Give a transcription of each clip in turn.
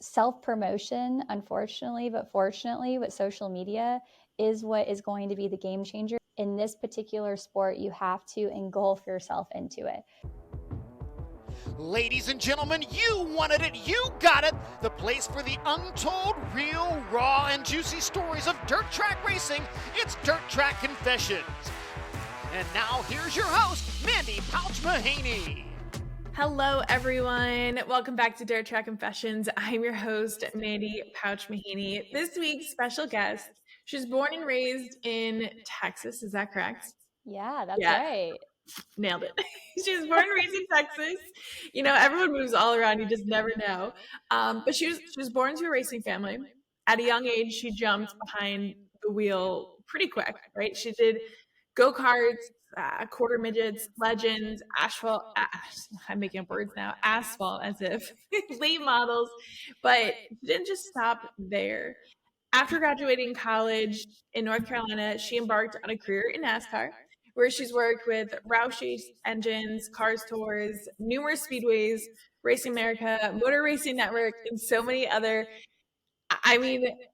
self-promotion, unfortunately, but fortunately with social media is what is going to be the game changer. In this particular sport, you have to engulf yourself into it. Ladies and gentlemen, you wanted it, you got it. The place for the untold, real, raw, and juicy stories of dirt track racing. It's Dirt Track Confessions. And now here's your host, Mandee Pauch Mahaney. Hello, everyone. Welcome back to Dirt Track Confessions. I'm your host, Mandee Pauch Mahaney. This week's special guest, she's born and raised in Texas. Is that correct? Yeah, that's right. Nailed it. She's born and raised in Texas. You know, everyone moves all around. You just never know. But she was born to a racing family. At a young age, she jumped behind the wheel pretty quick, right? She did go-karts, quarter midgets, legends, asphalt. I'm making up words now. Asphalt, as if late models. But she didn't just stop there. After graduating college in North Carolina, she embarked on a career in NASCAR, where she's worked with Roush Engines, Cars Tours, numerous speedways, Racing America, Motor Racing Network, and so many other.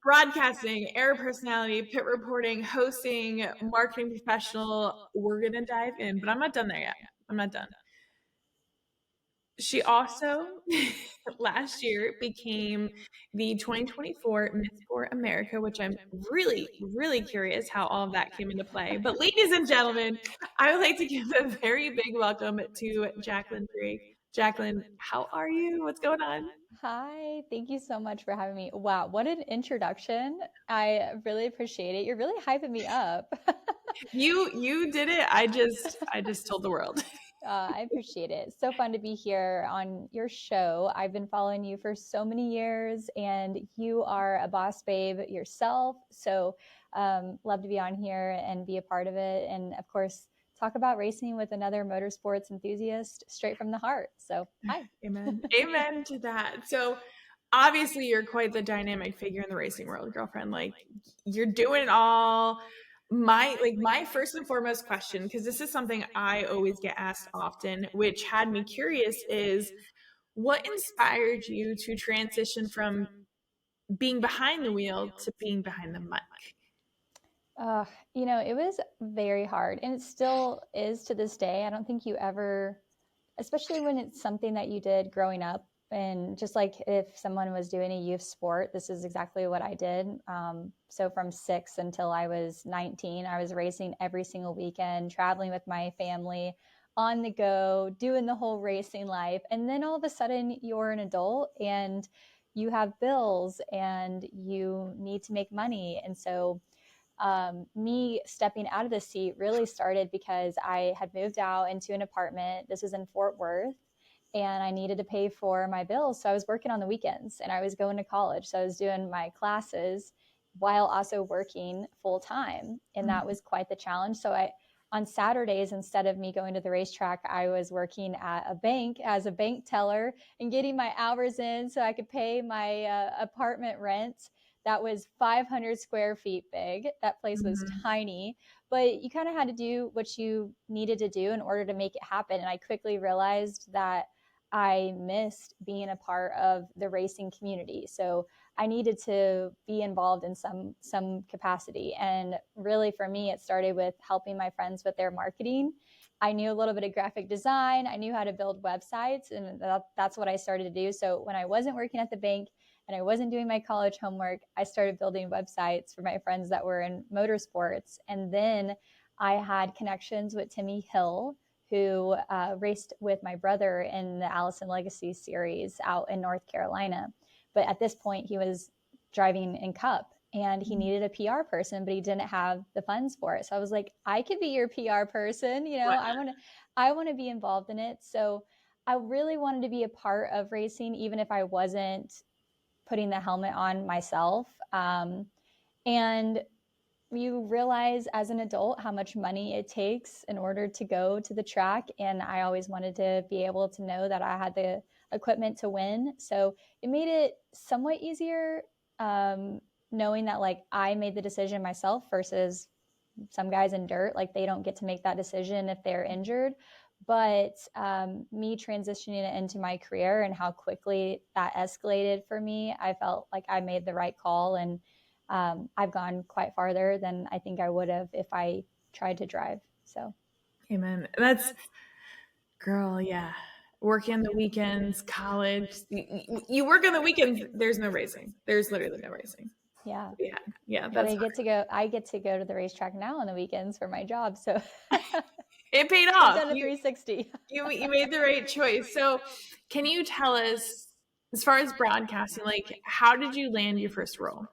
Broadcasting, air personality, pit reporting, hosting, marketing professional. We're going to dive in, but I'm not done there yet. I'm not done. She also, last year, became the 2024 Miss Sport America, which I'm really, really curious how all of that came into play. But ladies and gentlemen, I would like to give a very big welcome to Jacklyn Drake. Jacqueline, how are you? What's going on? Hi, thank you so much for having me. Wow, what an introduction. I really appreciate it. You're really hyping me up. You did it. I just told the world. I appreciate it. It's so fun to be here on your show. I've been following you for so many years, and you are a boss babe yourself. So love to be on here and be a part of it. And of course, talk about racing with another motorsports enthusiast straight from the heart. So hi. Amen. Amen to that. So obviously you're quite the dynamic figure in the racing world, girlfriend. Like, you're doing it all. My first and foremost question, because this is something I always get asked often, which had me curious, is what inspired you to transition from being behind the wheel to being behind the mic? It was very hard, and it still is to this day. I don't think you ever, especially when it's something that you did growing up, and just like if someone was doing a youth sport, this is exactly what I did. So from 6 until I was 19, I was racing every single weekend, traveling with my family, on the go, doing the whole racing life. And then all of a sudden you're an adult and you have bills and you need to make money. And so me stepping out of the seat really started because I had moved out into an apartment. This was in Fort Worth, and I needed to pay for my bills. So I was working on the weekends, and I was going to college. So I was doing my classes while also working full time. And that was quite the challenge. So on Saturdays, instead of me going to the racetrack, I was working at a bank as a bank teller and getting my hours in so I could pay my apartment rent. That was 500 square feet big. That place was tiny, but you kind of had to do what you needed to do in order to make it happen. And I quickly realized that I missed being a part of the racing community. So I needed to be involved in some capacity. And really for me, it started with helping my friends with their marketing. I knew a little bit of graphic design. I knew how to build websites, and that's what I started to do. So when I wasn't working at the bank and I wasn't doing my college homework, I started building websites for my friends that were in motorsports. And then I had connections with Timmy Hill, who raced with my brother in the Allison Legacy Series out in North Carolina. But at this point, he was driving in Cup, and he needed a PR person, but he didn't have the funds for it. So I was like, I could be your PR person. You know, I want to be involved in it. So I really wanted to be a part of racing, even if I wasn't putting the helmet on myself. And you realize as an adult how much money it takes in order to go to the track. And I always wanted to be able to know that I had the equipment to win. So it made it somewhat easier, knowing that like I made the decision myself versus some guys in dirt, like they don't get to make that decision if they're injured. But me transitioning it into my career and how quickly that escalated for me, I felt like I made the right call. And I've gone quite farther than I think I would have if I tried to drive. So, Amen. That's, girl, yeah. Working on the weekends, college. You work on the weekends, there's no racing. There's literally no racing. yeah. Yeah, But that's I get to go to the racetrack now on the weekends for my job. So it paid I've off. done a 360. You made the right choice. So, can you tell us, as far as broadcasting, like, how did you land your first role?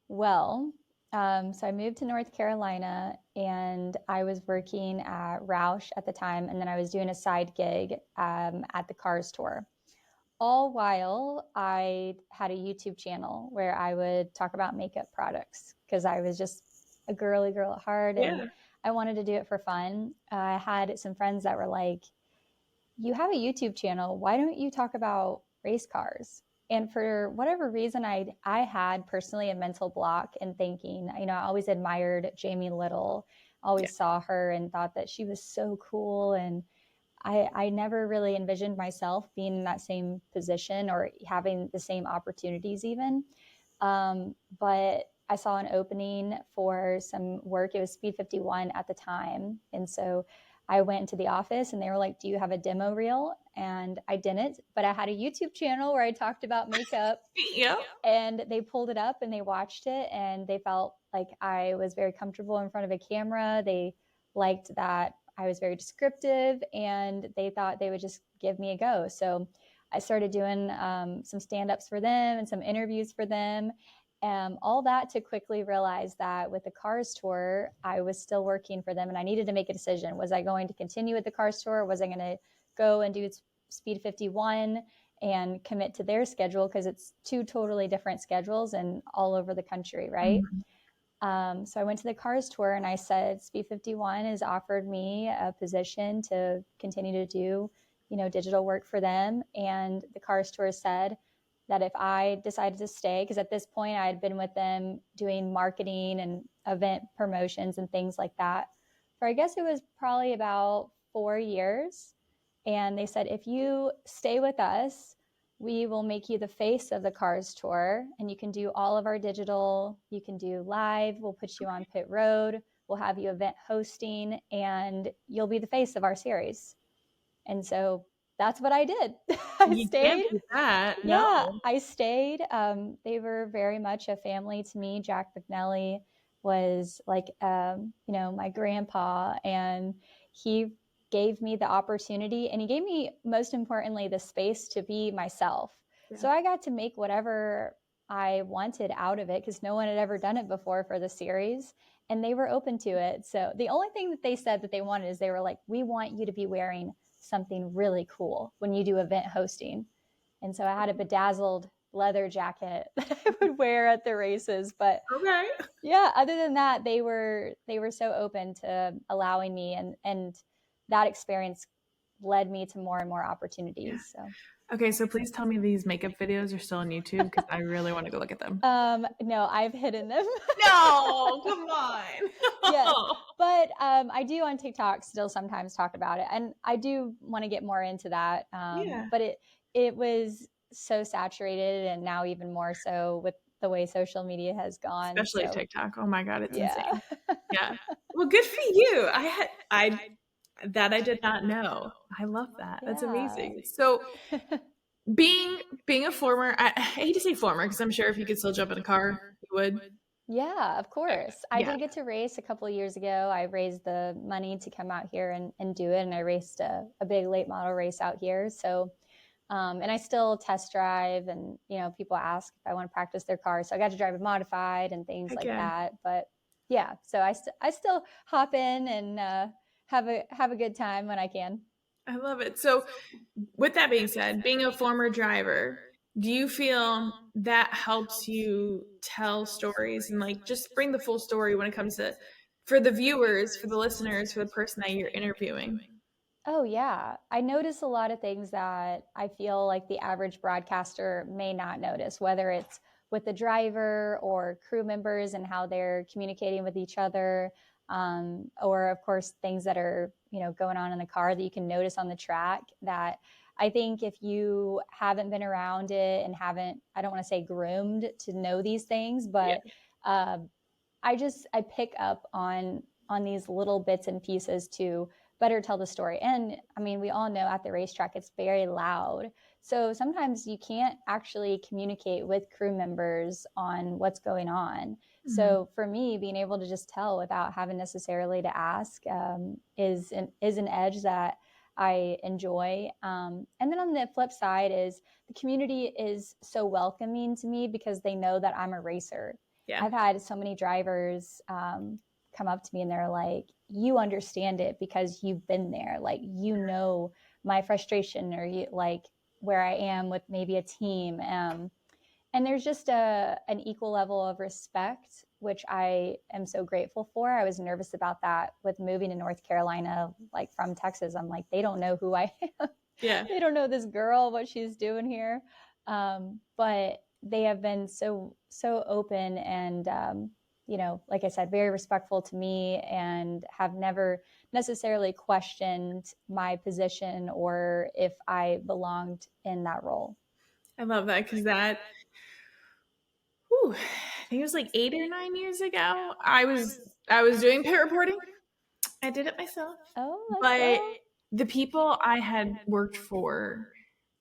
Well, so I moved to North Carolina and I was working at Roush at the time. And then I was doing a side gig at the Cars Tour. All while I had a YouTube channel where I would talk about makeup products because I was just a girly girl at heart and I wanted to do it for fun. I had some friends that were like, you have a YouTube channel. Why don't you talk about race cars? And for whatever reason, I had personally a mental block in thinking, I always admired Jamie Little, always saw her and thought that she was so cool. And I never really envisioned myself being in that same position or having the same opportunities even. But I saw an opening for some work. It was Speed 51 at the time. And so I went into the office and they were like, do you have a demo reel? And I didn't, but I had a YouTube channel where I talked about makeup. Yep. And they pulled it up and they watched it and they felt like I was very comfortable in front of a camera. They liked that I was very descriptive and they thought they would just give me a go. So I started doing some stand-ups for them and some interviews for them. All that to quickly realize that with the Cars Tour, I was still working for them and I needed to make a decision. Was I going to continue with the Cars Tour? Was I going to go and do Speed 51 and commit to their schedule? Because it's two totally different schedules and all over the country, right? So I went to the Cars Tour and I said, Speed 51 has offered me a position to continue to do, digital work for them. And the Cars Tour said that if I decided to stay, because at this point I had been with them doing marketing and event promotions and things like that for, I guess it was probably about 4 years. And they said, if you stay with us, we will make you the face of the Cars Tour and you can do all of our digital, you can do live, we'll put you on pit road, we'll have you event hosting and you'll be the face of our series. And so that's what I did. I stayed. Can't do that. No. Yeah, I stayed. They were very much a family to me. Jack McNelly was like, my grandpa, and he gave me the opportunity and he gave me, most importantly, the space to be myself. Yeah. So I got to make whatever I wanted out of it because no one had ever done it before for the series and they were open to it. So the only thing that they said that they wanted is they were like, we want you to be wearing something really cool when you do event hosting. And so I had a bedazzled leather jacket that I would wear at the races. But yeah, other than that, they were so open to allowing me and that experience led me to more and more opportunities. So. Okay, so please tell me these makeup videos are still on YouTube because I really want to go look at them. No, I've hidden them. No, come on. Yes, but I do on TikTok still sometimes talk about it, and I do want to get more into that. But it was so saturated, and now even more so with the way social media has gone. Especially TikTok. Oh my God, it's insane. Yeah. Well, good for you. I did not know. I love that. That's amazing. So being a former, I hate to say former because I'm sure if you could still jump in a car, you would. Yeah, of course. I did get to race a couple of years ago. I raised the money to come out here and do it. And I raced a big late model race out here. So, and I still test drive and, people ask if I want to practice their car. So I got to drive a modified and things like that. But yeah, so I still hop in and, have a good time when I can. I love it. So with that being said, being a former driver, do you feel that helps you tell stories and like just bring the full story when it comes to, for the viewers, for the listeners, for the person that you're interviewing? Oh yeah. I notice a lot of things that I feel like the average broadcaster may not notice, whether it's with the driver or crew members and how they're communicating with each other. or of course things that are, going on in the car that you can notice on the track that I think if you haven't been around it and haven't, I don't want to say groomed to know these things, but I pick up on these little bits and pieces to better tell the story. And I mean, we all know at the racetrack it's very loud. So sometimes you can't actually communicate with crew members on what's going on. Mm-hmm. So for me, being able to just tell without having necessarily to ask is an edge that I enjoy. And then on the flip side is the community is so welcoming to me because they know that I'm a racer. Yeah. I've had so many drivers come up to me and they're like, you understand it because you've been there. Like, my frustration or like where I am with maybe a team. And there's just an equal level of respect, which I am so grateful for. I was nervous about that with moving to North Carolina, like from Texas. I'm like, they don't know who I am. Yeah. They don't know this girl, what she's doing here. But they have been so open and, like I said, very respectful to me and have never necessarily questioned my position or if I belonged in that role. I love that because I think it was like 8 or 9 years ago. I was doing pit reporting. I did it myself. But the people I had worked for,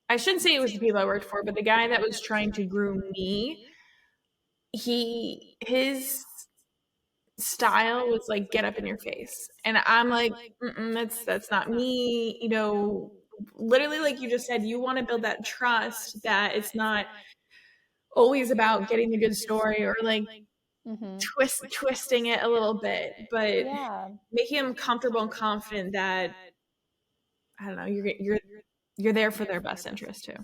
I shouldn't say it was the people I worked for, but the guy that was trying to groom me, his style was like get up in your face, and I'm like, that's not me. Literally, like you just said, you want to build that trust that it's not always about getting the good story or like twisting it a little bit, but making them comfortable and confident that, I don't know, you're there for their best interest too.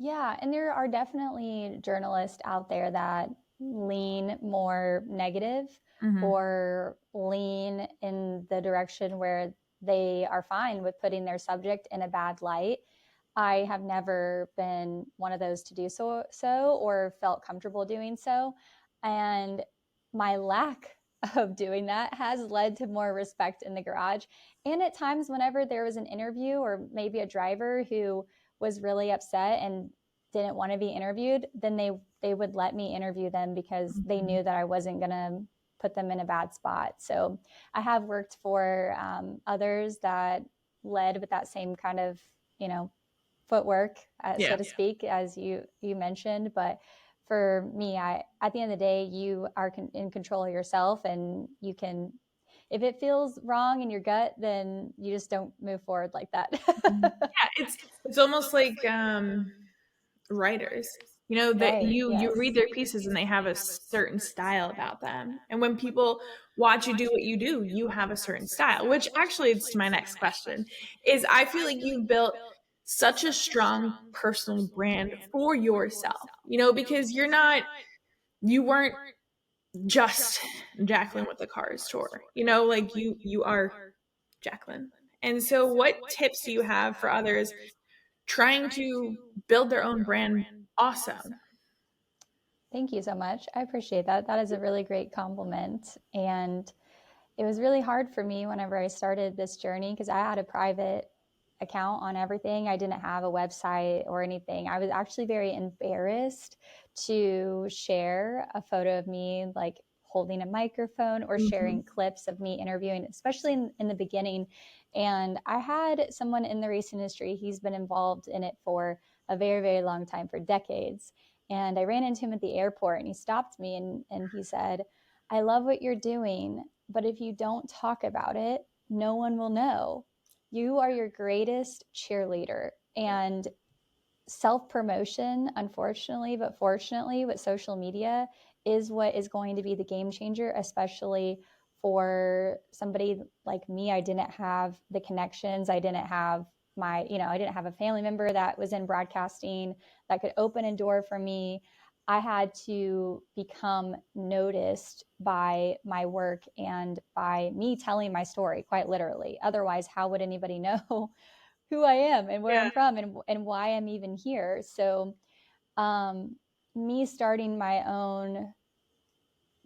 Yeah, and there are definitely journalists out there that lean more negative or lean in the direction where they are fine with putting their subject in a bad light. I have never been one of those to do so or felt comfortable doing so. And my lack of doing that has led to more respect in the garage. And at times, whenever there was an interview or maybe a driver who was really upset and didn't want to be interviewed, then they would let me interview them because they knew that I wasn't going to put them in a bad spot. So I have worked for others that led with that same kind of, footwork, so to speak, as you mentioned. But for me, at the end of the day, you are in control of yourself, and you can, if it feels wrong in your gut, then you just don't move forward like that. It's almost like writers, that you read their pieces and they have a certain style about them. And when people watch you do what you do, you have a certain style, which actually it's my next question is, I feel like you've built such a strong personal brand for yourself, because you weren't just Jacqueline with the Cars tour, like you are Jacqueline. And so what tips do you have for others trying to build their own brand? Awesome. Thank you so much. I appreciate that. That is a really great compliment. And it was really hard for me whenever I started this journey because I had a private account on everything. I didn't have a website or anything. I was actually very embarrassed to share a photo of me like holding a microphone or sharing clips of me interviewing, especially in the beginning. And I had someone in the race industry, he's been involved in it for a very, very long time, for decades. And I ran into him at the airport and he stopped me and he said, I love what you're doing, but if you don't talk about it, no one will know. You are your greatest cheerleader. And self-promotion, unfortunately, but fortunately with social media, is what is going to be the game changer, especially for somebody like me. I didn't have the connections. I didn't have I didn't have a family member that was in broadcasting that could open a door for me. I had to become noticed by my work and by me telling my story, quite literally. Otherwise, how would anybody know who I am and where I'm from and why I'm even here? So me starting my own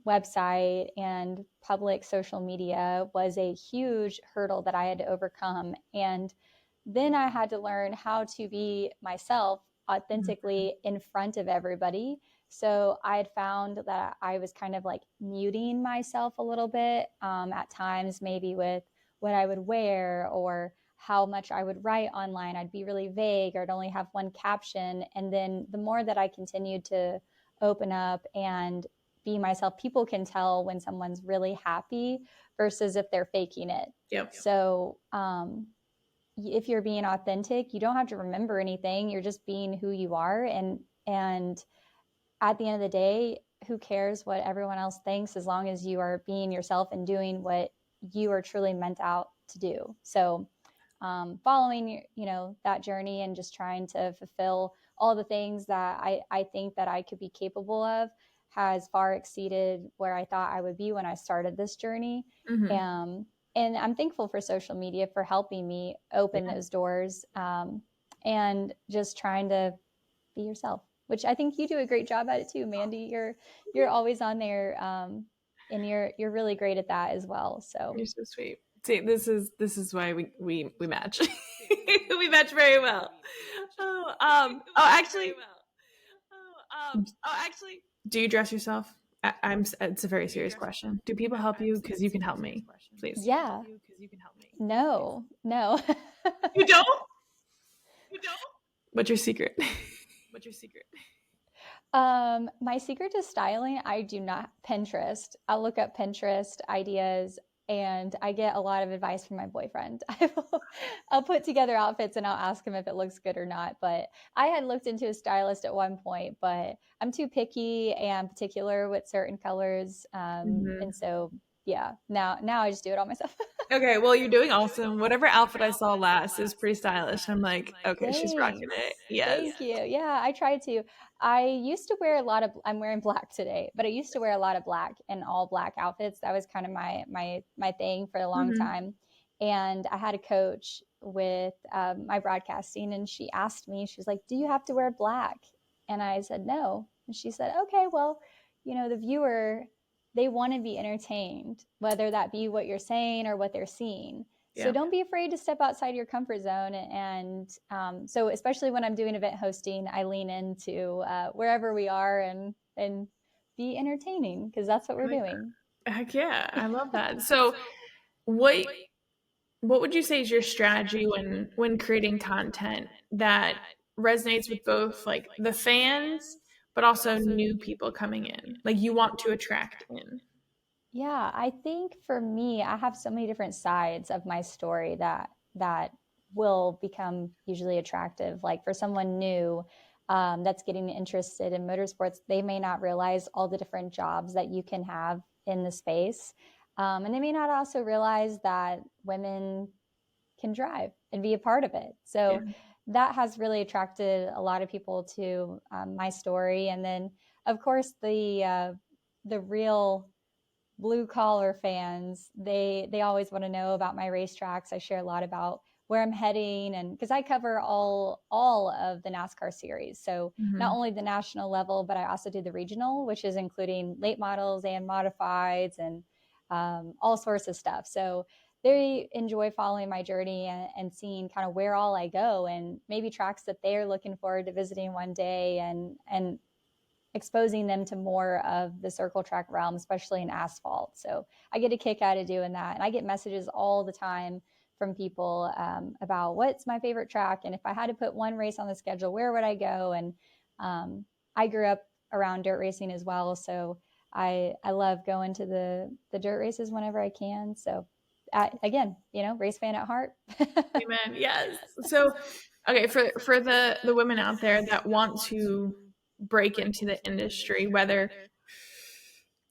website and public social media was a huge hurdle that I had to overcome. And then I had to learn how to be myself authentically in front of everybody. So I had found that I was kind of like muting myself a little bit at times, maybe with what I would wear or how much I would write online. I'd be really vague, or I'd only have one caption. And then the more that I continued to open up and be myself, people can tell when someone's really happy versus if they're faking it. Yep. So if you're being authentic, you don't have to remember anything. You're just being who you are. And at the end of the day, who cares what everyone else thinks, as long as you are being yourself and doing what you are truly meant out to do. So following, that journey and just trying to fulfill all the things that I think that I could be capable of has far exceeded where I thought I would be when I started this journey. And I'm thankful for social media for helping me open those doors, and just trying to be yourself, which I think you do a great job at it too, Mandee. You're always on there, and you're really great at that as well. So you're so sweet. See, this is why we match. We match very well. Actually, do you dress yourself? It's a very serious question. Do people help you? Because you can help me, please. Yeah. No. You don't? What's your secret? My secret to styling, I do not Pinterest. I'll look up Pinterest ideas and I get a lot of advice from my boyfriend. I'll put together outfits and I'll ask him if it looks good or not. But I had looked into a stylist at one point, but I'm too picky and particular with certain colors. And so, yeah, now I just do it all myself. Okay, well, you're doing awesome. Whatever outfit I saw last is pretty stylish. I'm like, okay, Thanks. she's rocking it. Yes. Thank you. Yeah, I try to. I used to wear I'm wearing black today, but I used to wear a lot of black and all black outfits. That was kind of my thing for a long time. And I had a coach with my broadcasting, and she asked me, she was like, do you have to wear black? And I said, no. And she said, okay, well, the viewer, they want to be entertained, whether that be what you're saying or what they're seeing. So don't be afraid to step outside your comfort zone. And so especially when I'm doing event hosting, I lean into wherever we are and be entertaining, because that's what we're doing. Heck yeah. I love that. So what would you say is your strategy when creating content that resonates with both like the fans, but also new people coming in? Like you want to attract in. Yeah, I think for me, I have so many different sides of my story that will become usually attractive. Like for someone new that's getting interested in motorsports, they may not realize all the different jobs that you can have in the space. And they may not also realize that women can drive and be a part of it. So that has really attracted a lot of people to my story. And then, of course, the real blue collar fans, they always want to know about my racetracks. I share a lot about where I'm heading, and because I cover all of the NASCAR series. So not only the national level, but I also do the regional, which is including late models and modifieds and all sorts of stuff. So they enjoy following my journey and seeing kind of where all I go, and maybe tracks that they're looking forward to visiting one day, and exposing them to more of the circle track realm, especially in asphalt. So I get a kick out of doing that. And I get messages all the time from people about what's my favorite track. And if I had to put one race on the schedule, where would I go? And I grew up around dirt racing as well. So I love going to the dirt races whenever I can. So again, race fan at heart. Amen. Yes. So, okay. For the women out there that want to break into the industry, whether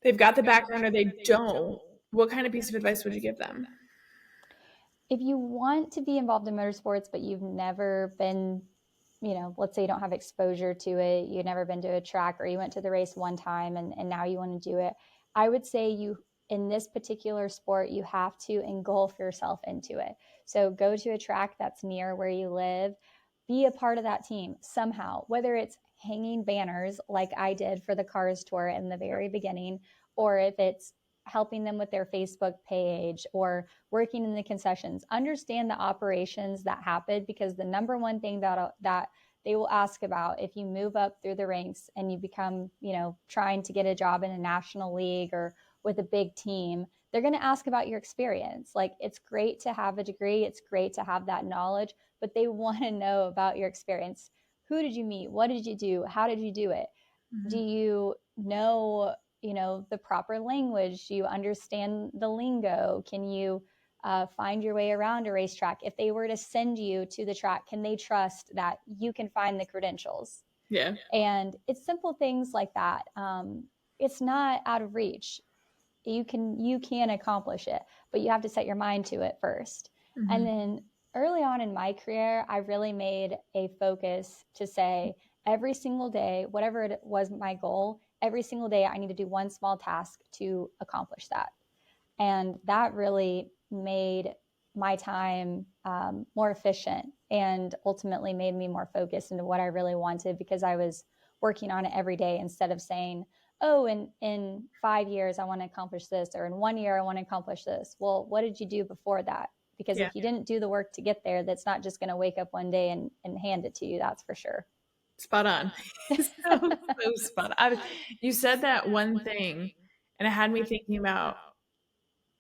they've got the background or they don't, what kind of piece of advice would you give them? If you want to be involved in motorsports, but you've never been, let's say you don't have exposure to it, you've never been to a track, or you went to the race one time and now you want to do it, I would say in this particular sport, you have to engulf yourself into it. So go to a track that's near where you live, be a part of that team somehow, whether it's hanging banners like I did for the Cars Tour in the very beginning, or if it's helping them with their Facebook page or working in the concessions. Understand the operations that happen, because the number one thing that they will ask about if you move up through the ranks and you become, trying to get a job in a national league or with a big team, they're going to ask about your experience. Like, it's great to have a degree, it's great to have that knowledge, but they want to know about your experience. Who did you meet? What did you do? How did you do it? Do you know, the proper language? Do you understand the lingo? Can you find your way around a racetrack? If they were to send you to the track, can they trust that you can find the credentials? Yeah. And it's simple things like that. It's not out of reach. You can accomplish it, but you have to set your mind to it first. And then early on in my career, I really made a focus to say every single day, whatever it was my goal, every single day I need to do one small task to accomplish that. And that really made my time more efficient, and ultimately made me more focused into what I really wanted, because I was working on it every day instead of saying, oh, in 5 years, I want to accomplish this, or in 1 year, I want to accomplish this. Well, what did you do before that? Because if you didn't do the work to get there, that's not just going to wake up one day and hand it to you. That's for sure. Spot on. so spot on. You said that one thing, and it had me thinking about,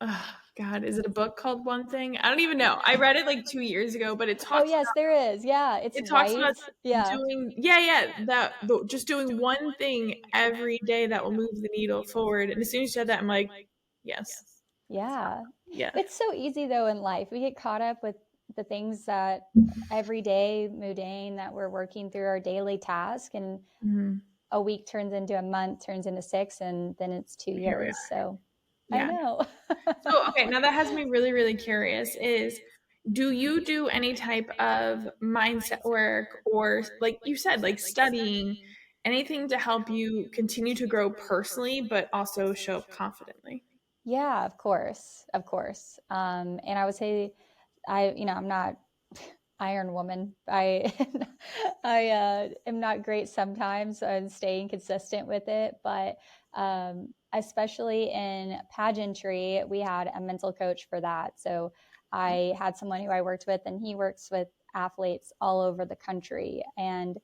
oh, God, is it a book called One Thing? I don't even know. I read it like 2 years ago, but it talks. Oh yes, there is. Yeah, it talks white. about Yeah. doing just doing one thing every day that will move the needle forward. And as soon as you said that, I'm like, yes. Yeah. Yeah. It's so easy though in life. We get caught up with the things that every day, mundane, that we're working through our daily task, and a week turns into a month, turns into 6, and then it's 2 years. So I know. So, okay, now that has me really, really curious is, do you do any type of mindset work, or like you said, like studying, anything to help you continue to grow personally, but also show up confidently? Yeah, of course. Of course. And I would say I'm not Iron Woman. I am not great sometimes on staying consistent with it, but especially in pageantry, we had a mental coach for that. So I had someone who I worked with, and he works with athletes all over the country, and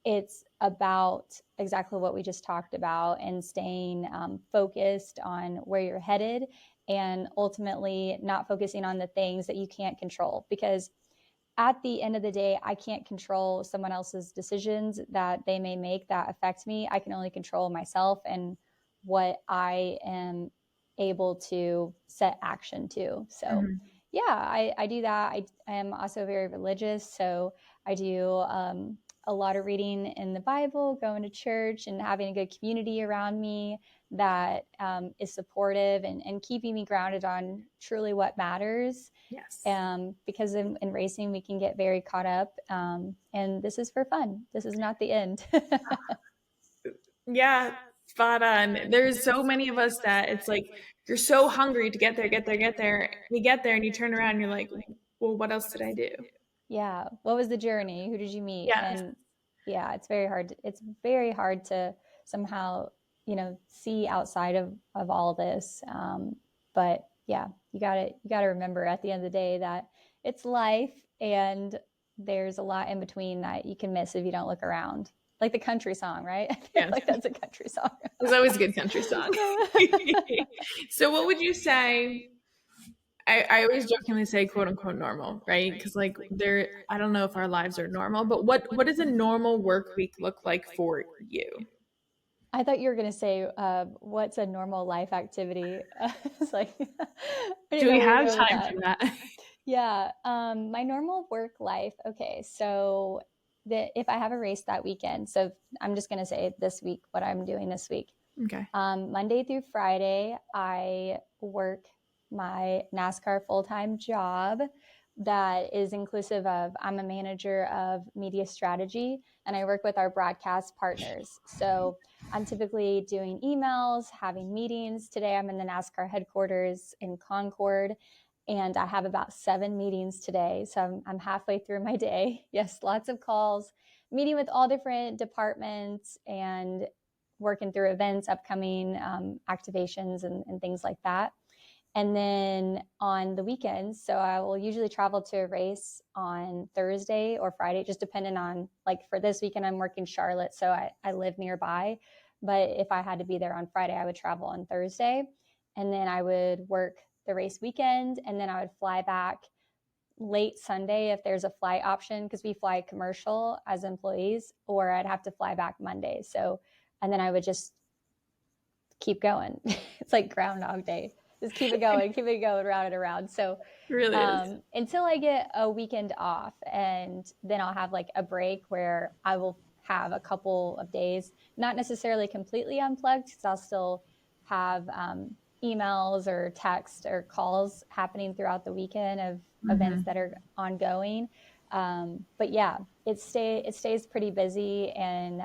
it's about exactly what we just talked about, and staying focused on where you're headed, and ultimately not focusing on the things that you can't control, because at the end of the day, I can't control someone else's decisions that they may make that affect me. I can only control myself and what I am able to set action to. So yeah, I do that. I am also very religious. So I do a lot of reading in the Bible, going to church, and having a good community around me that is supportive, and keeping me grounded on truly what matters. Yes. Because in racing, we can get very caught up, and this is for fun. This is not the end. Yeah, spot on. There's so many of us that it's like, you're so hungry to get there, get there, get there. You get there and you turn around and you're like, well, what else did I do? Yeah. What was the journey? Who did you meet? Yeah. And yeah, it's very hard. It's very hard to somehow, see outside of all this. But yeah, you gotta remember at the end of the day that it's life, and there's a lot in between that you can miss if you don't look around. Like the country song, right? I feel like that's a country song. There's always a good country song. So what would you say? I always jokingly say quote unquote normal, right? Because like I don't know if our lives are normal, but what does a normal work week look like for you? I thought you were going to say, what's a normal life activity? It's like, do we have time for that? Yeah. My normal work life. Okay. So if I have a race that weekend, so I'm just going to say this week, what I'm doing this week. Okay. Monday through Friday, I work my NASCAR full-time job that is inclusive of, I'm a manager of media strategy, and I work with our broadcast partners. So I'm typically doing emails, having meetings. Today I'm in the NASCAR headquarters in Concord, and I have about 7 meetings today. So I'm halfway through my day. Yes, lots of calls, meeting with all different departments and working through events, upcoming activations and things like that. And then on the weekends, so I will usually travel to a race on Thursday or Friday, just depending on, like for this weekend, I'm working Charlotte, so I live nearby. But if I had to be there on Friday, I would travel on Thursday. And then I would work the race weekend, and then I would fly back late Sunday if there's a flight option, because we fly commercial as employees, or I'd have to fly back Monday. So, and then I would just keep going. It's like Groundhog Day. Just keep it going, round and around. So It really is. until I get a weekend off, and then I'll have like a break where I will have a couple of days, not necessarily completely unplugged, because I'll still have emails or text or calls happening throughout the weekend of events that are ongoing. But yeah, it stays pretty busy and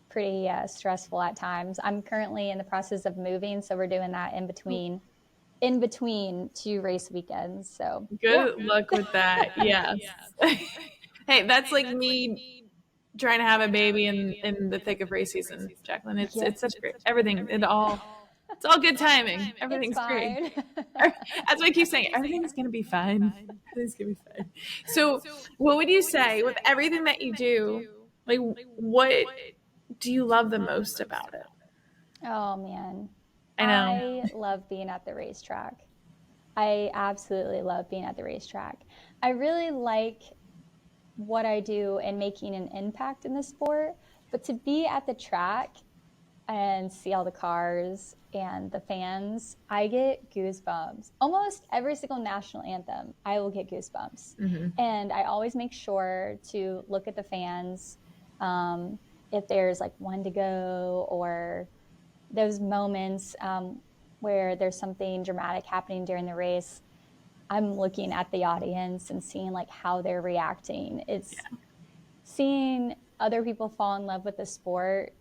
pretty stressful at times. I'm currently in the process of moving, so we're doing that in between 2 race weekends. So good luck with that. Yes. Hey, that's like me trying to have a baby in the thick of race season, Jacqueline. It's such great everything. It's all good timing. Everything's great. That's why I keep saying everything's gonna be fine. Everything's gonna be fine. So, what would you say with everything that you do? Like, what do you love the most about it? Oh man, I know. I love being at the racetrack. I absolutely love being at the racetrack. I really like what I do and making an impact in the sport, but to be at the track and see all the cars and the fans, I get goosebumps. Almost every single national anthem, I will get goosebumps. And I always make sure to look at the fans if there's like one to go, or those moments where there's something dramatic happening during the race. I'm looking at the audience and seeing like how they're reacting. It's seeing other people fall in love with the sport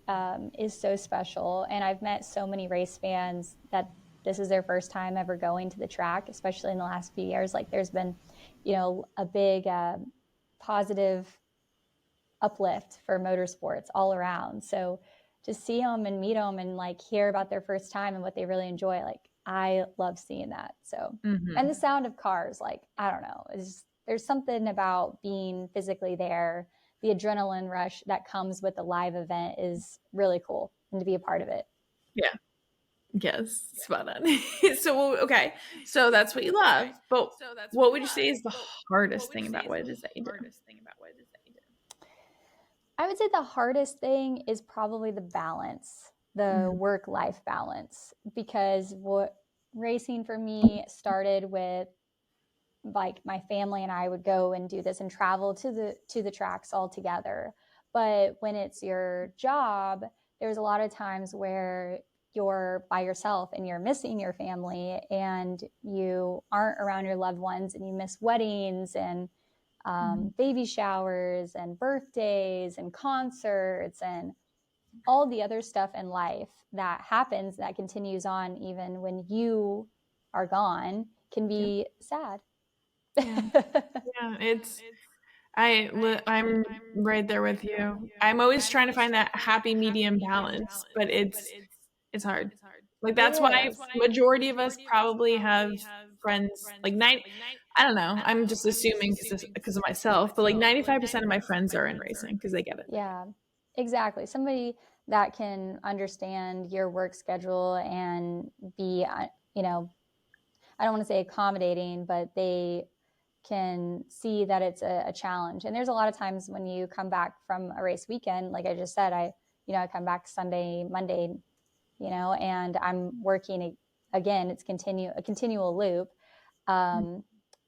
is so special. And I've met so many race fans that this is their first time ever going to the track, especially in the last few years. Like there's been, a big positive uplift for motorsports all around. So to see them and meet them and like hear about their first time and what they really enjoy, like I love seeing that. So, and the sound of cars, like, I don't know, there's something about being physically there. The adrenaline rush that comes with a live event is really cool, and to be a part of it. Yeah. Yes, spot on. So, okay. So that's what you love. But what would you say is the hardest thing about what it is that you do? I would say the hardest thing is probably the balance, the work-life balance, because what racing for me started with, like my family and I would go and do this and travel to the tracks all together. But when it's your job, there's a lot of times where you're by yourself and you're missing your family and you aren't around your loved ones, and you miss weddings and baby showers and birthdays and concerts and all the other stuff in life that happens that continues on even when you are gone can be sad. Yeah, I'm right there with you. I'm always trying to find that happy medium balance, but it's hard. Like that's why majority of us probably have friends like I don't know. I'm just assuming because of myself, but like 95% of my friends are in racing because they get it. Yeah, exactly. Somebody that can understand your work schedule and be, I don't want to say accommodating, but they can see that it's a challenge. And there's a lot of times when you come back from a race weekend, like I just said, I come back Sunday, Monday, and I'm working again. It's a continual loop.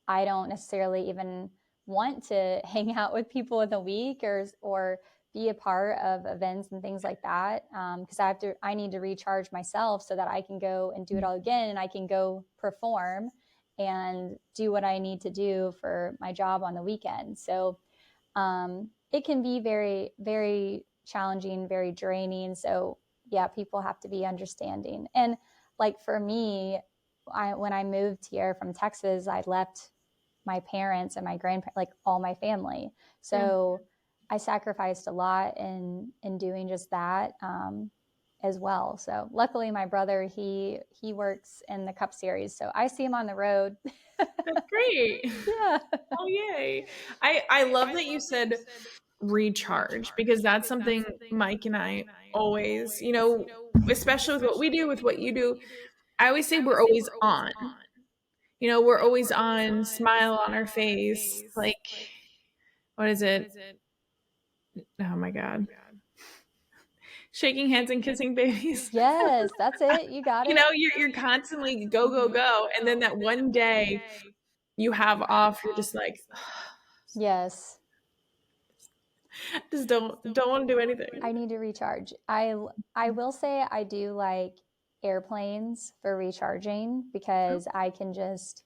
I don't necessarily even want to hang out with people in the week or be a part of events and things like that, because I need to recharge myself so that I can go and do it all again, and I can go perform and do what I need to do for my job on the weekend. So it can be very, very challenging, very draining. So yeah, people have to be understanding. And like for me, when I moved here from Texas, I left my parents and my grandparents, like all my family. So I sacrificed a lot in doing just that as well. So luckily my brother, he works in the Cup Series, so I see him on the road. That's great. Yeah. Oh, yay. I love that you said recharge, because that's something Mike and I always, especially with what we do, with what you do, I always say we're always on. We're always on, smile on our face. Like, what is it? Oh my God. Shaking hands and kissing babies. Yes, that's it. You got it. You're constantly go, go, go. And then that one day you have off, you're just like, Yes. just don't want to do anything. I need to recharge. I will say I do like airplanes for recharging, because I can just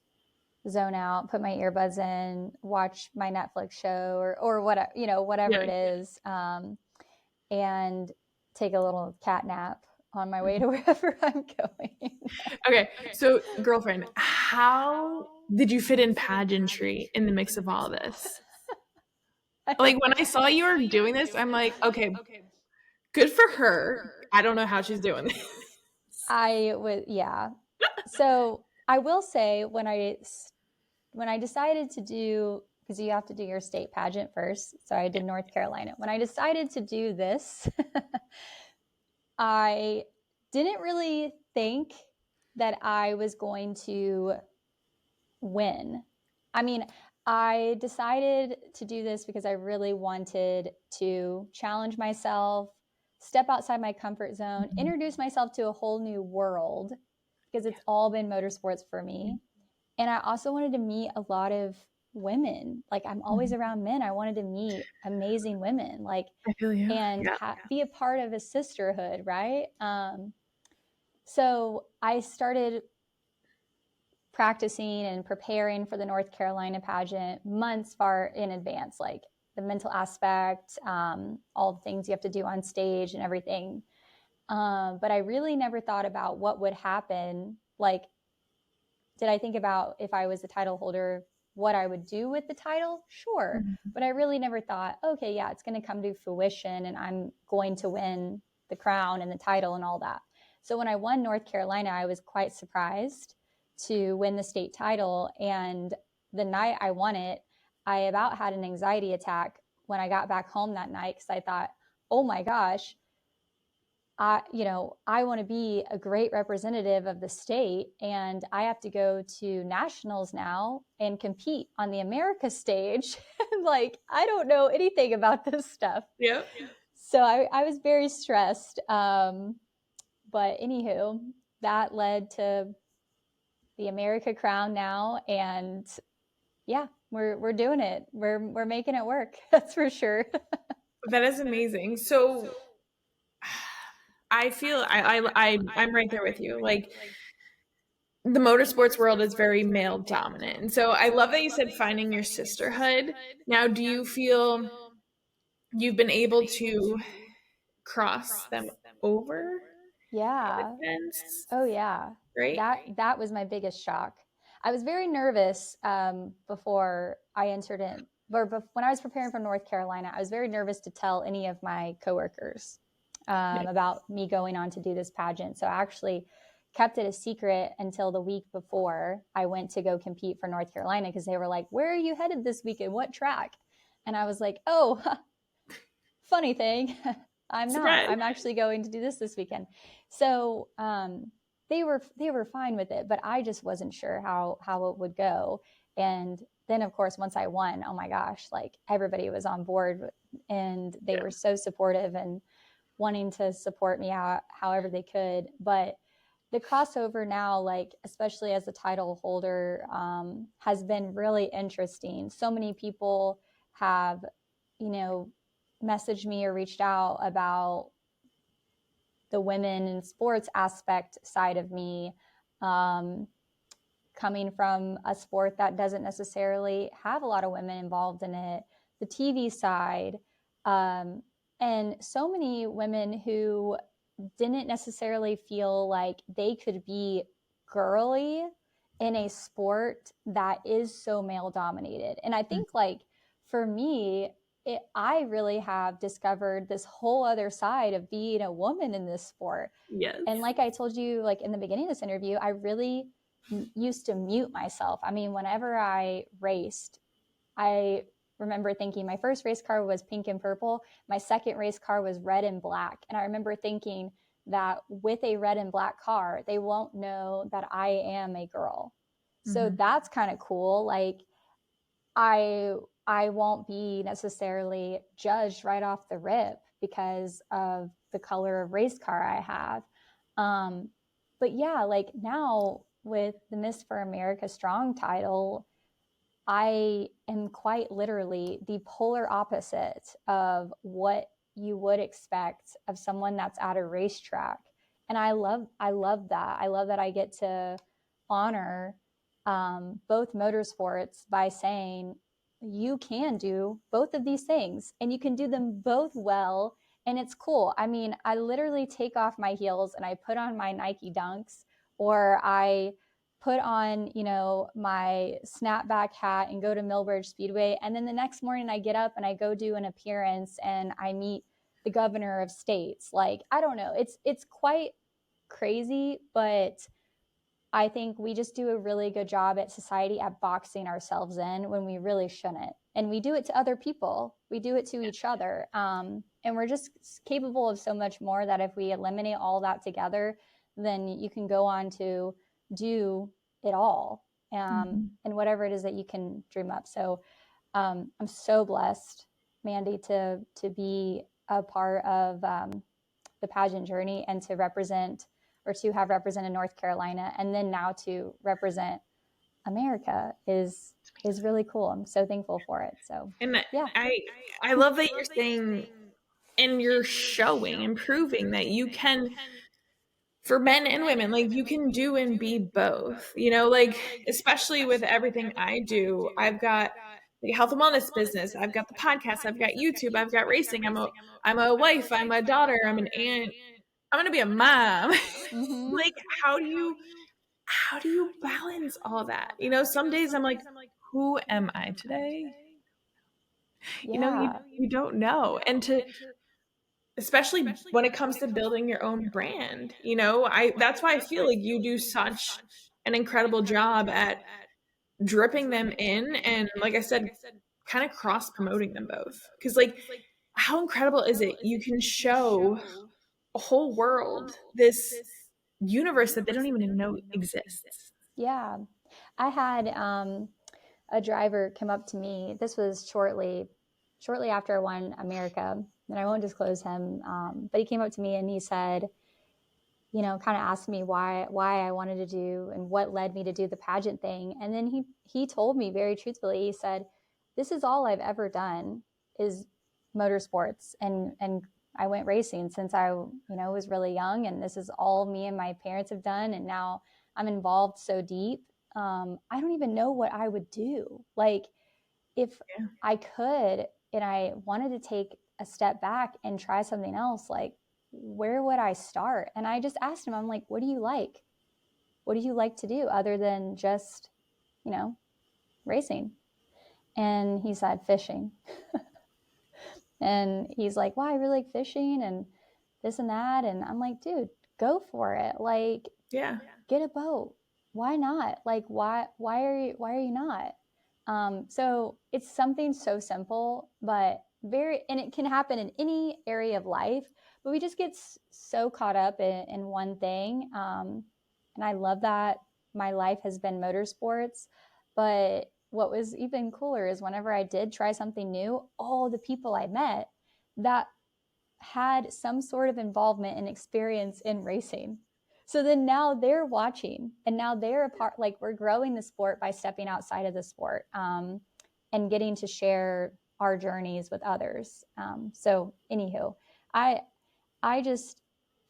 zone out, put my earbuds in, watch my Netflix show or whatever, whatever it is, and take a little cat nap on my way to wherever I'm going. Okay, so girlfriend, how did you fit in pageantry in the mix of all this? Like, when I saw you were doing this, I'm like, okay, good for her. I don't know how she's doing this. Yeah. So I will say, when I decided to do, because you have to do your state pageant first, so I did North Carolina. When I decided to do this, I didn't really think that I was going to win. I mean, I decided to do this because I really wanted to challenge myself, step outside my comfort zone, introduce myself to a whole new world, because it's all been motorsports for me. And I also wanted to meet a lot of women. Like, I'm always around men. I wanted to meet amazing women, like, I feel you. and be a part of a sisterhood, right? So I started practicing and preparing for the North Carolina pageant months far in advance, like the mental aspect, all the things you have to do on stage and everything. But I really never thought about what would happen. Like, did I think about, if I was the title holder, what I would do with the title? Sure. But I really never thought, okay, yeah, it's going to come to fruition and I'm going to win the crown and the title and all that. So when I won North Carolina, I was quite surprised to win the state title. And the night I won it, I about had an anxiety attack when I got back home that night, because I thought, oh my gosh, I want to be a great representative of the state, and I have to go to nationals now and compete on the America stage. Like, I don't know anything about this stuff. Yeah. So I was very stressed. But anywho, that led to the America crown now, and yeah, we're doing it. We're making it work. That's for sure. That is amazing. So I feel I'm right there with you. Like, the motorsports world is very male dominant. And so I love that you said finding your sisterhood. Now, do you feel you've been able to cross them over? Yeah. Oh yeah. Right. That was my biggest shock. I was very nervous before I entered in, or when I was preparing for North Carolina. I was very nervous to tell any of my coworkers about me going on to do this pageant. So I actually kept it a secret until the week before I went to go compete for North Carolina, because they were like, "Where are you headed this weekend? What track?" And I was like, "Oh, funny thing, I'm not. I'm actually going to do this weekend." So they were fine with it, but I just wasn't sure how it would go. And then, of course, once I won, oh my gosh, like, everybody was on board, and they were so supportive and wanting to support me however they could. But the crossover now, like, especially as a title holder, has been really interesting. So many people have, messaged me or reached out about the women in sports aspect side of me, coming from a sport that doesn't necessarily have a lot of women involved in it, the TV side, and so many women who didn't necessarily feel like they could be girly in a sport that is so male dominated. And I think, like, for me, I really have discovered this whole other side of being a woman in this sport. Yes. And like I told you, like in the beginning of this interview, I really used to mute myself. I mean, whenever I raced, I remember thinking my first race car was pink and purple. My second race car was red and black. And I remember thinking that with a red and black car, they won't know that I am a girl. So that's kind of cool. Like I won't be necessarily judged right off the rip because of the color of race car I have. But yeah, like now with the Miss for America Strong title, I am quite literally the polar opposite of what you would expect of someone that's at a racetrack. And I love that. I love that I get to honor both motorsports by saying you can do both of these things and you can do them both well. And it's cool. I mean, I literally take off my heels and I put on my Nike Dunks, or I put on, you know, my snapback hat and go to Millbridge Speedway. And then the next morning I get up and I go do an appearance and I meet the governor of states. Like, I don't know. It's quite crazy, but I think we just do a really good job at society at boxing ourselves in when we really shouldn't. And we do it to other people. We do it to each other. And we're just capable of so much more that if we eliminate all that together, then you can go on to do it all, and whatever it is that you can dream up. So I'm so blessed, Mandee, to be a part of the pageant journey and to represent, or to have represented North Carolina, and then now to represent America is really cool. I'm so thankful for it. So And yeah, I love that you're saying and you're showing and proving that you can, for men and women, like you can do and be both, you know, like especially with everything I do. I've got the health and wellness business, I've got the podcast, I've got YouTube, I've got racing, I'm a wife, I'm a daughter, I'm an aunt, I'm gonna be a mom. mm-hmm. Like how do you balance all that? You know, some days I'm like, who am I today? You know, Yeah, you don't know. And to, especially when it comes to building your own brand, you know, that's why I feel like you do such an incredible job at dripping them in, and like I said, kind of cross promoting them both, because like how incredible is it, you can show a whole world this universe that they don't even know exists. yeah. I had a driver come up to me. This was shortly after I won America, and I won't disclose him. But he came up to me and he said, you know, kind of asked me why I wanted to do and what led me to do the pageant thing. And then he told me very truthfully, he said, "This is all I've ever done is motorsports, and I went racing since I, you know, was really young, and this is all me and my parents have done, and now I'm involved so deep. I don't even know what I would do. Like, if I could and I wanted to take a step back and try something else, like where would I start?" And I just asked him, I'm like, what do you like? What do you like to do other than just, you know, racing? And he said, fishing. And he's like, well, I really like fishing and this and that. And I'm like, dude, go for it. Like, Yeah. get a boat. Why not? Like, why are you not? So it's something so simple, but and it can happen in any area of life, but we just get so caught up in one thing. And I love that my life has been motorsports, but what was even cooler is whenever I did try something new, all the people I met that had some sort of involvement and experience in racing. So then now they're watching and now they're a part, like we're growing the sport by stepping outside of the sport, and getting to share our journeys with others. So anywho, I just,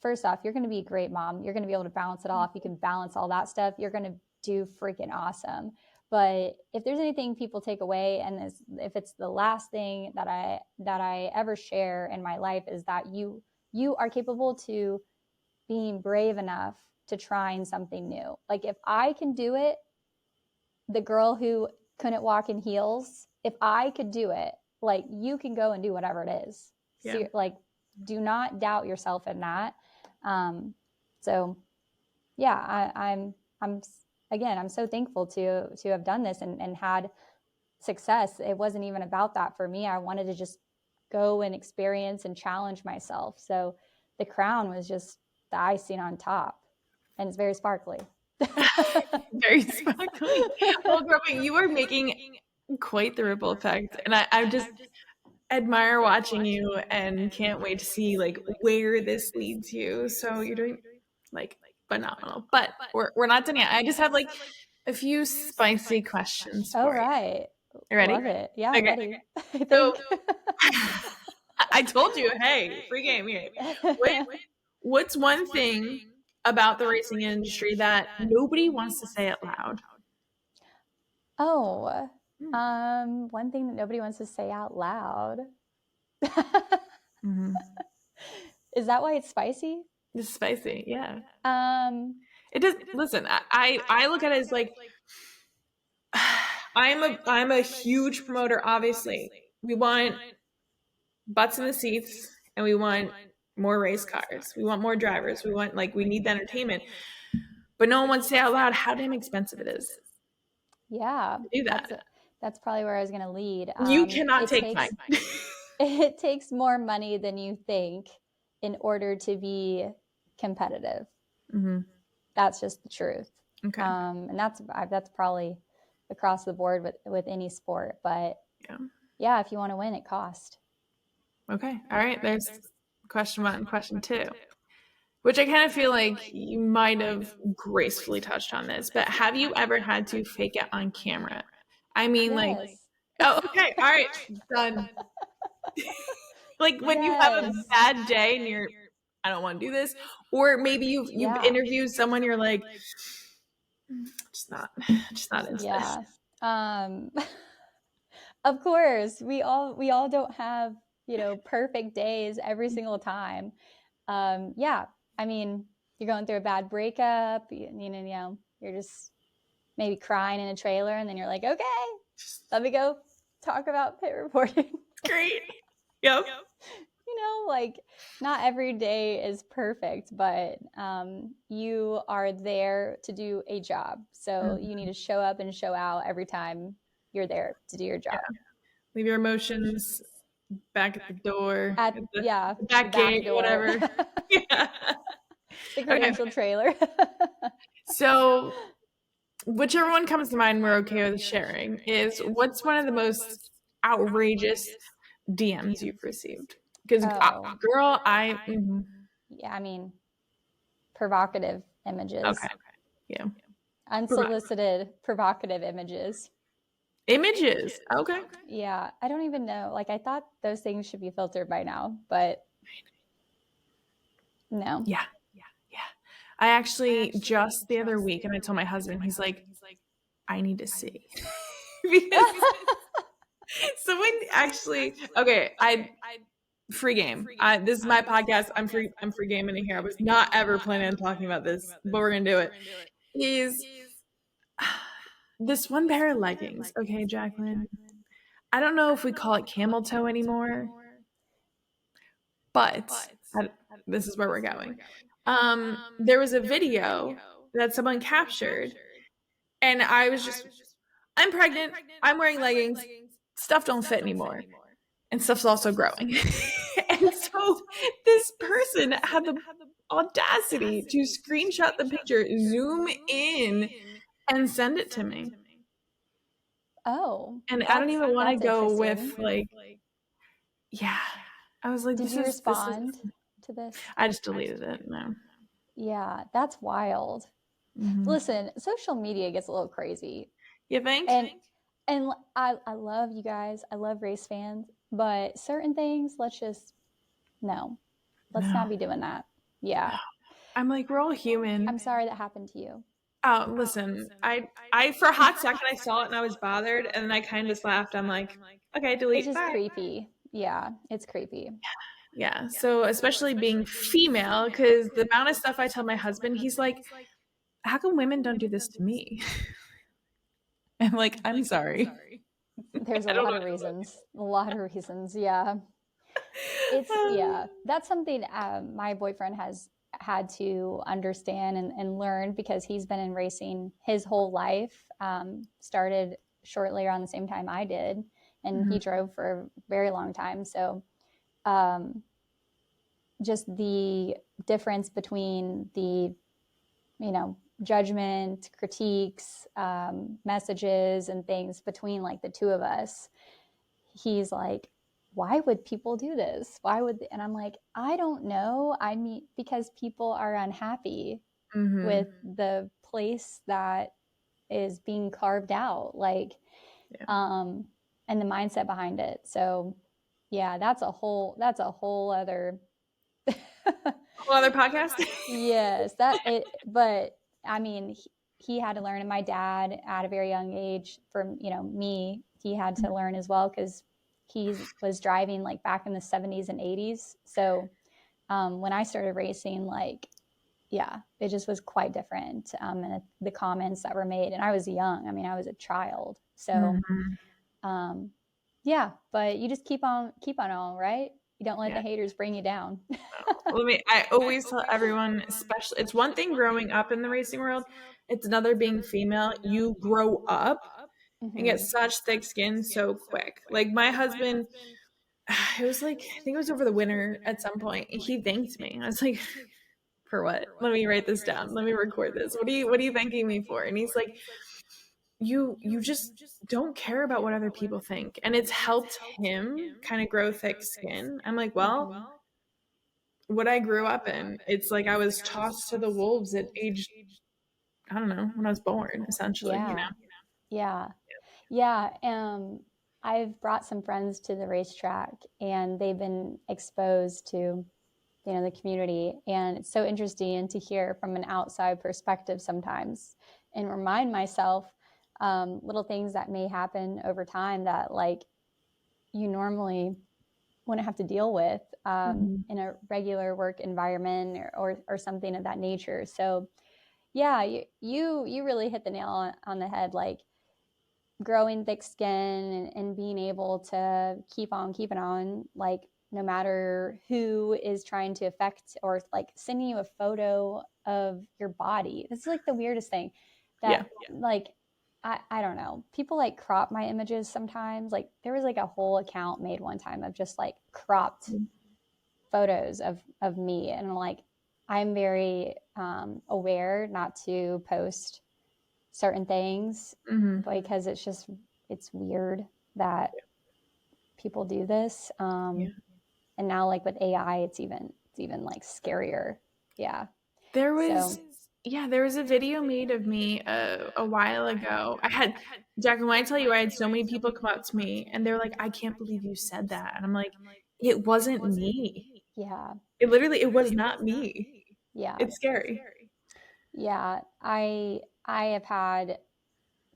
first off, you're going to be a great mom. You're going to be able to balance it all. If you can balance all that stuff, you're going to do freaking awesome. But if there's anything people take away, and if it's the last thing that I ever share in my life, is that you are capable to being brave enough to trying something new. Like if I can do it, the girl who couldn't walk in heels, if I could do it, like you can go and do whatever it is. Yeah. So, like, do not doubt yourself in that. So yeah, I'm again, I'm so thankful to have done this and had success. It wasn't even about that for me. I wanted to just go and experience and challenge myself. So the crown was just the icing on top, and it's very sparkly. Very sparkly. Well, Grubby, you are making quite the ripple effect, and I just admire watching you and can't wait to see like where this leads you. So you're doing like phenomenal, but we're not done yet. I just have like a few spicy questions for you. Right. You ready? Love it. Yeah, okay. I'm ready. I think. So I told you, hey, free game here. What's one thing about the racing industry that nobody wants to say out loud? Oh, one thing that nobody wants to say out loud. Is that why it's spicy? It's spicy, yeah. It does. Listen, I look at it as like I'm a huge promoter. Obviously, we want butts in the seats, and we want more race cars. We want more drivers. We need the entertainment. But no one wants to say out loud how damn expensive it is. Yeah, do that. That's probably where I was going to lead. You cannot take mine. It takes more money than you think in order to be competitive. That's just the truth. Okay. And that's probably across the board with any sport. But yeah, if you want to win, it costs. Okay. All right. There's question 1, question 2, which I kind of feel like you might have gracefully touched on this, but have you ever had to fake it on camera? I mean, yes. Oh, okay. All right. Done. Like when you have a bad day and you're, I don't want to do this. Or maybe you've interviewed someone, you're like, just not into this. Of course, we all don't have, perfect days every single time. I mean, you're going through a bad breakup, you're just maybe crying in a trailer, and then you're like, okay, let me go talk about pit reporting. Great. Yep. Not every day is perfect, but you are there to do a job. So you need to show up and show out every time you're there to do your job. Yeah. Leave your emotions back at the door. At the back gate, door. Whatever. Yeah. The credential trailer. So whichever one comes to mind, we're okay with sharing. Is what's one of the most outrageous DMs you've received? Because girl, yeah, I mean, provocative images. Okay. Yeah. Unsolicited provocative images. Images. Okay. Yeah, I don't even know. I thought those things should be filtered by now, but no. Yeah. I actually just the other week, and I told my husband, he's like, I need to see. Because someone actually, okay, free game. This is my podcast. I'm free gaming in here. I was not ever planning on talking about this, but we're gonna do it. Is this one pair of leggings, okay, Jacqueline? I don't know if we call it camel toe anymore, but this is where we're going. There was a video that someone captured, and I was just, I'm pregnant, I'm wearing leggings, stuff don't fit anymore, and stuff's also growing. And so this person had the audacity to screenshot the picture, zoom in, and send it to me. Oh. And I don't even want to go with yeah. I was like, did you respond to this? I just deleted it. No. Yeah, that's wild. Listen, social media gets a little crazy. You think? And I love you guys. I love race fans, but certain things, let's not be doing that. Yeah. I'm like, we're all human. I'm sorry that happened to you. Oh, listen, I for a hot second I saw it and I was bothered, and then I kind of just laughed. I'm like, okay, delete. It's just creepy. Yeah, it's creepy. Yeah. So especially being female, because the amount of stuff I tell my husband, he's like, how come women don't do this to me? I'm like, I'm sorry. There's a I don't lot know of what it reasons. A lot of reasons. Yeah. It's, yeah, that's something my boyfriend has had to understand and learn because he's been in racing his whole life. Started shortly around the same time I did, and he Mhm. drove for a very long time. So, um, just the difference between the, judgment, critiques, messages, and things between like the two of us. He's like, why would people do this? Why would, and I'm like, I don't know. I mean, because people are unhappy with Mhm. the place that is being carved out, like, Yeah. and the mindset behind it. So, yeah, that's a whole other. Whole other podcast. Yes, that it, but I mean, he had to learn, and my dad at a very young age, from me, he had to learn as well because he was driving like back in the 70s and 80s. So when I started racing, like, yeah, it just was quite different. And the comments that were made, and I was young. I mean, I was a child. So Mhm. um, yeah, but you just keep on all right. You don't let the Yeah. haters bring you down. I always tell everyone, especially, it's one thing growing up in the racing world, it's another being female. You grow up and get Hmm. such thick skin so quick. Like my husband, it was like, I think it was over the winter at some point. He thanked me. I was like, for what? Let me write this down. Let me record this. What are you thanking me for? And he's like, you just don't care about what other people think. And it's helped him kind of grow thick skin. I'm like, well, Hmm. what I grew up in, it's like I was tossed to the wolves at age, I don't know, when I was born, essentially, you know? Yeah, yeah, yeah. I've brought some friends to the racetrack, and they've been exposed to the community, and it's so interesting to hear from an outside perspective sometimes, and remind myself little things that may happen over time that, like, you normally wouldn't have to deal with Mm-hmm. in a regular work environment, or something of that nature. So yeah, you really hit the nail on the head. Like, growing thick skin, and being able to keep on keeping on, like, no matter who is trying to affect or like sending you a photo of your body. This is like the weirdest thing Yeah. that, like, I don't know, people like crop my images sometimes. Like, there was like a whole account made one time of just like cropped photos of me, and like, I'm very aware not to post certain things Mm-hmm. because it's weird that people do this. Yeah. And now, like, with AI, it's even like scarier. Yeah. There So was, yeah, there was a video made of me a while ago. Jacqueline, when I tell you, I had so many people come up to me and they're like, I can't believe you said that. And I'm like, it wasn't me. yeah, It was not me. yeah, It's scary. yeah. I have had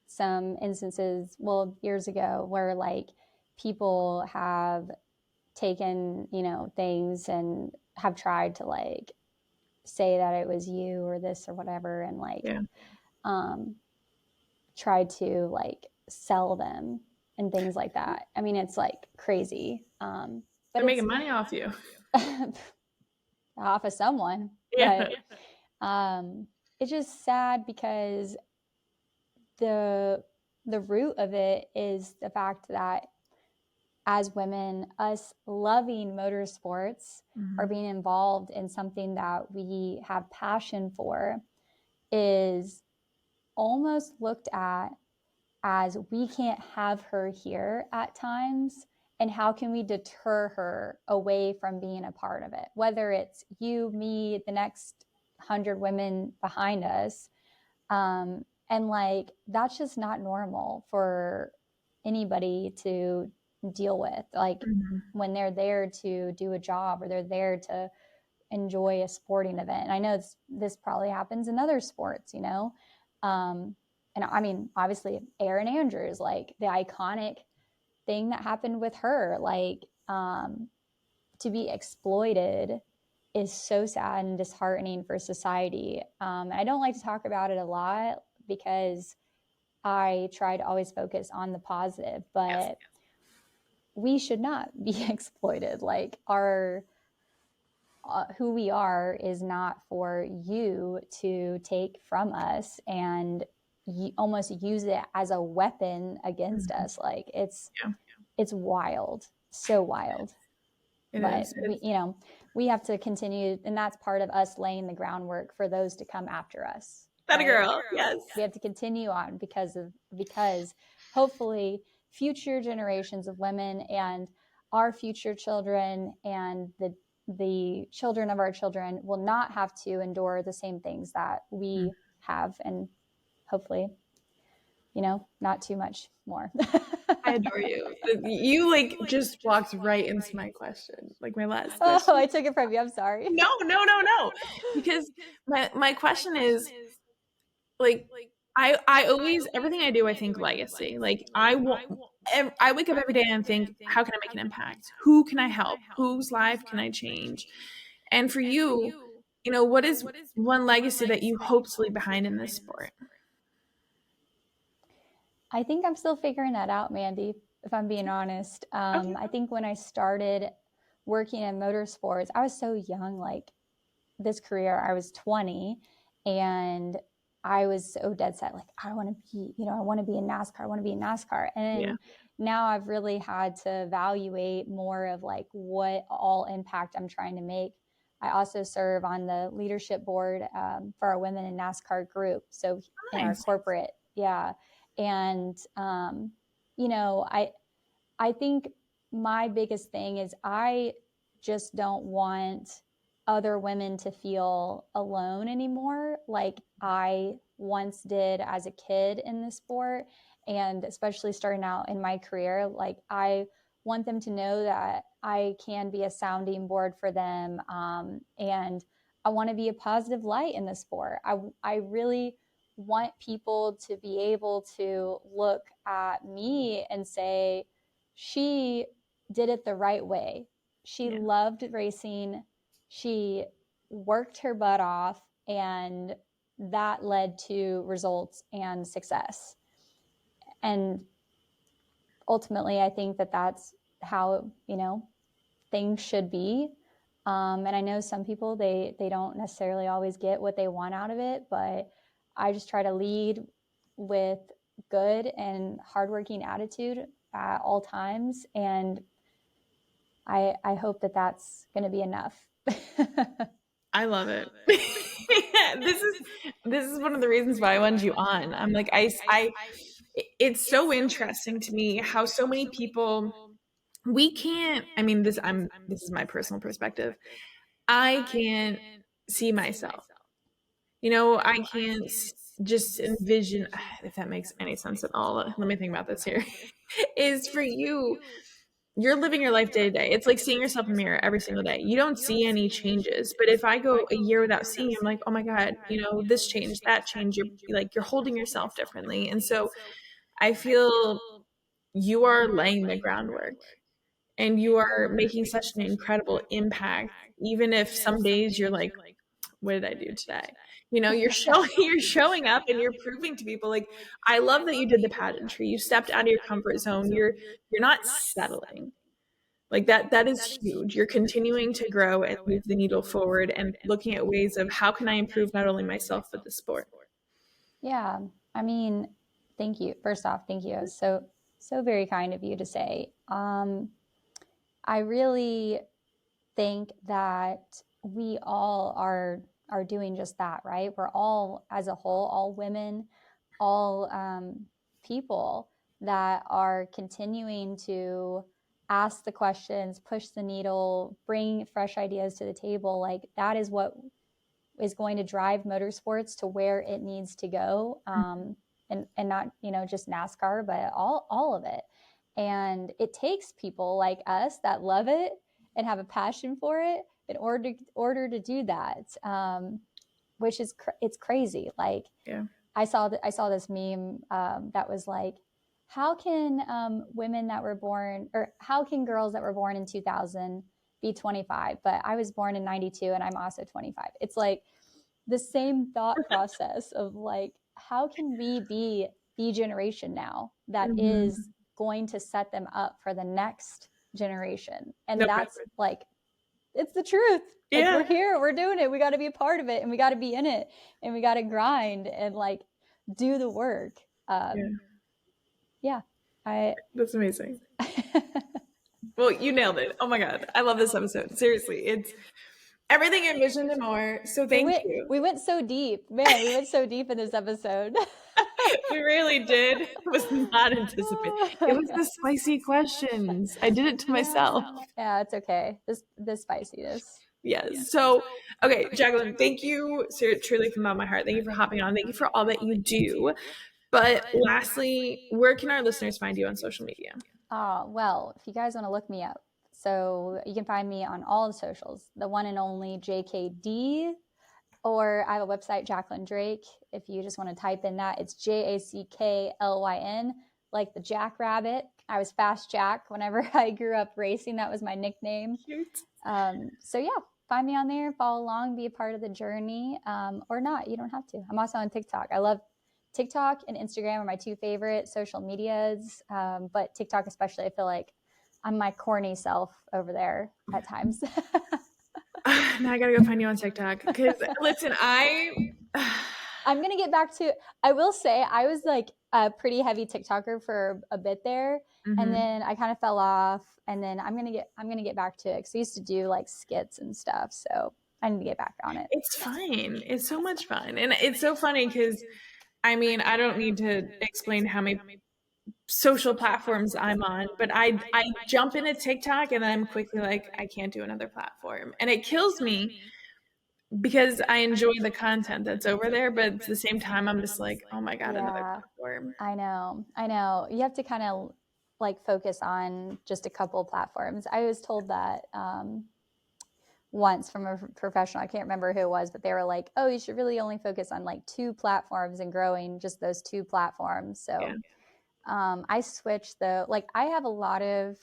some instances, well, years ago, where like people have taken things and have tried to like say that it was you or this or whatever, and like Yeah. um tried to like sell them and things like that. I mean, it's like crazy. But They're it's making money off you. off of someone. Yeah. But it's just sad because the the root of it is the fact that, as women, us loving motorsports, Mm-hmm. or being involved in something that we have passion for, is almost looked at as, we can't have her here at times, and how can we deter her away from being a part of it, whether it's you, me, the next 100 women behind us. And like, that's just not normal for anybody to deal with, like, Mm-hmm. when they're there to do a job, or they're there to enjoy a sporting event. And I know this probably happens in other sports, um, and I mean, obviously, Erin Andrews, like, the iconic thing that happened with her, like, to be exploited is so sad and disheartening for society. I don't like to talk about it a lot because I try to always focus on the positive, but we should not be exploited. Like our who we are is not for you to take from us and almost use it as a weapon against us. Like it's wild, so wild. But we have to continue, and that's part of us laying the groundwork for those to come after us. That right? Girl, yes. We have to continue on because hopefully future generations of women and our future children and the children of our children will not have to endure the same things that we have, and hopefully, not too much more. I adore you. You like just walked right into my question, like my last question. Oh, I took it from you. I'm sorry. No. Because my question is like, I always, everything I do, I think legacy. Like I wake up every day and think, how can I make an impact? Who can I help? Whose life can I change? And for you, what is one legacy that you hope to leave behind in this sport? I think I'm still figuring that out, Mandee, if I'm being honest. I think when I started working in motorsports, I was so young. Like this career, I was 20, and I was so dead set. Like I want to be, I want to be in NASCAR. I want to be in NASCAR. And now I've really had to evaluate more of like what all impact I'm trying to make. I also serve on the leadership board for our Women in NASCAR group. So in our corporate, and I think my biggest thing is I just don't want other women to feel alone anymore, like I once did as a kid in the sport, and especially starting out in my career. Like I want them to know that I can be a sounding board for them, and I want to be a positive light in the sport. I really want people to be able to look at me and say, she did it the right way. She loved racing. She worked her butt off, and that led to results and success. And ultimately, I think that that's how, things should be. And I know some people, they don't necessarily always get what they want out of it, but I just try to lead with good and hardworking attitude at all times. And I hope that that's going to be enough. I love it. This is one of the reasons why I wanted you on. I'm like, it's so interesting to me how so many people, we can't, this is my personal perspective. I can't see myself. I can't just envision, if that makes any sense at all. Let me think about this here. Is for you, you're living your life day to day. It's like seeing yourself in the mirror every single day. You don't see any changes. But if I go a year without seeing you, I'm like, oh my God, this changed, that changed. You're holding yourself differently. And so I feel you are laying the groundwork, and you are making such an incredible impact. Even if some days you're like, what did I do today? You're showing up and you're proving to people, like, I love that you did the pageantry. You stepped out of your comfort zone. You're not settling. Like that is huge. You're continuing to grow and move the needle forward and looking at ways of how can I improve not only myself, but the sport. Yeah. Thank you. First off, thank you. It was so very kind of you to say. I really think that we all are doing just that, right? We're all, as a whole, all women, all people that are continuing to ask the questions, push the needle, bring fresh ideas to the table. Like that is what is going to drive motorsports to where it needs to go. And not, just NASCAR, but all of it. And it takes people like us that love it and have a passion for it in order to do that, which is it's crazy. Like I saw this meme that was like, how can women that were born, or how can girls that were born in 2000 be 25? But I was born in 92 and I'm also 25. It's like the same thought process of like, how can we be the generation now that is going to set them up for the next generation. And that's like, it's the truth. Like, we're here, we're doing it. We got to be a part of it, and we got to be in it, and we got to grind and like do the work. That's amazing. Well, you nailed it. Oh my God. I love this episode. Seriously. It's everything I envisioned and more. So thank you. We went so deep. Man, we went so deep in this episode. We really did. It was not anticipated. It was the spicy questions. I did it to myself. Yeah, it's okay. This spiciness. Yes. So, okay, Jacqueline, thank you truly from all my heart. Thank you for hopping on. Thank you for all that you do. But lastly, where can our listeners find you on social media? Well, if you guys want to look me up, so you can find me on all the socials, the one and only JKD, or I have a website, Jacklyn Drake. If you just want to type in that, it's JACKLYN, like the Jackrabbit. I was Fast Jack whenever I grew up racing. That was my nickname. Cute. So yeah, find me on there, follow along, be a part of the journey, or not. You don't have to. I'm also on TikTok. I love TikTok and Instagram are my two favorite social medias, but TikTok especially, I feel like I'm my corny self over there at times. Now I gotta go find you on TikTok. Because listen, I'm gonna get back to. I will say I was like a pretty heavy TikToker for a bit there, and then I kind of fell off. And then I'm gonna get back to it because I used to do like skits and stuff. So I need to get back on it. It's fine. It's so much fun, and it's so funny because I mean I don't need to explain how many social platforms I'm on, but I jump into TikTok and then I'm quickly like, I can't do another platform. And it kills me because I enjoy the content that's over there, but at the same time, I'm just like, oh my God, another platform. I know. You have to kind of like focus on just a couple of platforms. I was told that once from a professional, I can't remember who it was, but they were like, oh, you should really only focus on like 2 platforms and growing just those 2 platforms. So I switched I have a lot of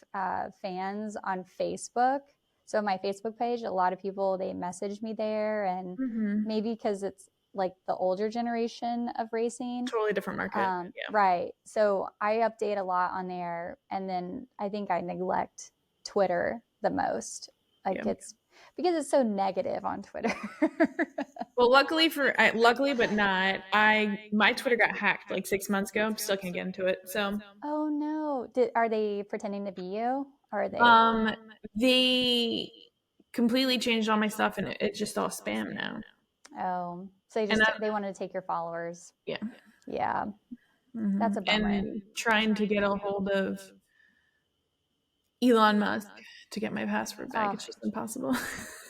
fans on Facebook. So my Facebook page, a lot of people, they message me there, and maybe because it's like the older generation of racing. Totally different market. Right. So I update a lot on there, and then I think I neglect Twitter the most. It's because it's so negative on Twitter. Well, luckily but not. My Twitter got hacked like 6 months ago. I'm still can't get into it. So. Oh no! Are they pretending to be you, or are they? They completely changed all my stuff, and it's just all spam now. Oh, so they wanted to take your followers. Yeah. That's a bummer. And trying to get a hold of Elon Musk to get my password back, it's just impossible.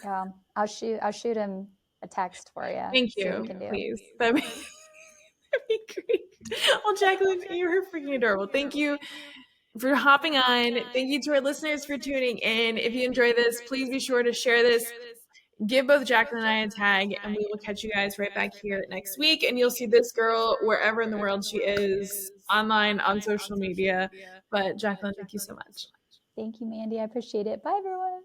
Yeah, I'll shoot him a text for you. Thank you. Please. That'd be great. Well, Jacqueline, you're freaking adorable. Thank you for hopping on. Thank you to our listeners for tuning in. If you enjoy this, please be sure to share this. Give both Jacqueline and I a tag, and we will catch you guys right back here next week. And you'll see this girl wherever in the world she is, online, on social media. But Jacqueline, thank you so much. Thank you, Mandee. I appreciate it. Bye, everyone.